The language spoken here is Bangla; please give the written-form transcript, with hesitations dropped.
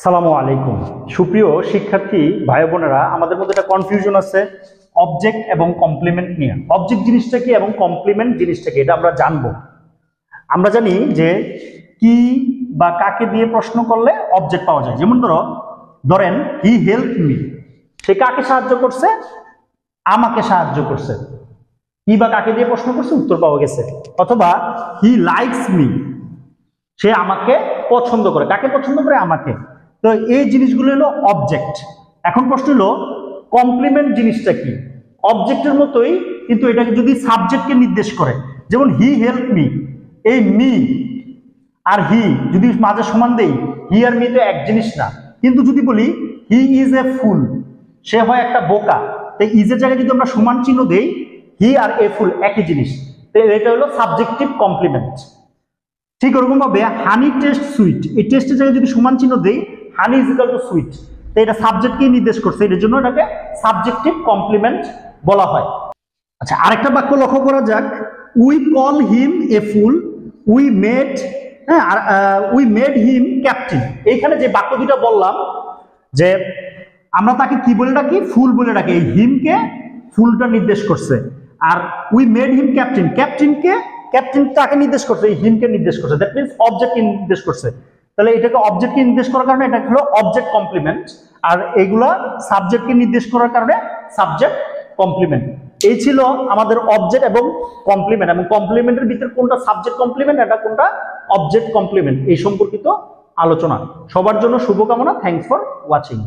আসসালামু আলাইকুম। সুপ্রিয় শিক্ষার্থী ভাই বোনেরা, আমাদের মধ্যে একটা কনফিউশন আছে অবজেক্ট এবং কমপ্লিমেন্ট নিয়ে। অবজেক্ট জিনিসটা কি এবং কমপ্লিমেন্ট জিনিসটা কি এটা আমরা জানবো। আমরা জানি যে কি বা কাকে দিয়ে প্রশ্ন করলে অবজেক্ট পাওয়া যায়। যেমন ধরেন হি হেল্প মি, সে কাকে সাহায্য করছে? আমাকে সাহায্য করছে। কি বা কাকে দিয়ে প্রশ্ন করছে, উত্তর পাওয়া গেছে। অথবা হি লাইকস মি, সে আমাকে পছন্দ করে। কাকে পছন্দ করে? আমাকে। তো এই জিনিসগুলো হলো অবজেক্ট। এখন প্রশ্ন হলো কমপ্লিমেন্ট জিনিসটা কি? অবজেক্টের মতোই, কিন্তু এটাকে যদি সাবজেক্টকে নির্দেশ করে, যেমন হি হেল্প মি, এই মি আর হি যদি মাঝে সমান দেই, হি আর মি তো এক জিনিস না। কিন্তু যদি বলি হি ইজ এ ফুল, সে হয় একটা বোকা, তো ইজের জায়গায় যদি আমরা সমান চিহ্ন দেই, হি আর এ ফুল একই জিনিস, তো এটা হলো সাবজেক্টিভ কমপ্লিমেন্ট। ঠিক ওরকম ভাবে হানি টেস্ট সুইট, এই টেস্টের জায়গায় যদি সমান চিহ্ন দেই, হানি ইজ ইকুয়াল টু সুইট, তো এটা সাবজেক্টকেই নির্দেশ করছে, এর জন্য এটাকে সাবজেক্টিভ কমপ্লিমেন্ট বলা হয়। আচ্ছা, আরেকটা বাক্য লক্ষ্য করা যাক, we call him A full, we made we made him captain. এইখানে যে বাক্য দুটা বললাম, যে আমরা তাকে কি বলে ডাকি? ফুল বলে ডাকি। এই হিমকে ফুলটা নির্দেশ করছে। আর we made him captain, captain কাকে নির্দেশ করছে? এই হিমকে নির্দেশ করছে। দ্যাট মিন্স অবজেক্টকে নির্দেশ করছে। তাহলে এটাকে অবজেক্টকে নির্দেশ করার কারণে এটা হলো অবজেক্ট কমপ্লিমেন্ট, আর এগুলা সাবজেক্টকে নির্দেশ করার কারণে সাবজেক্ট কমপ্লিমেন্ট। এই ছিল আমাদের অবজেক্ট এবং কমপ্লিমেন্ট, এবং কমপ্লিমেন্টের ভিতরে কোনটা সাবজেক্ট কমপ্লিমেন্ট, এটা কোনটা অবজেক্ট কমপ্লিমেন্ট, এই সম্পর্কিত আলোচনা। সবার জন্য শুভকামনা। Thanks for watching.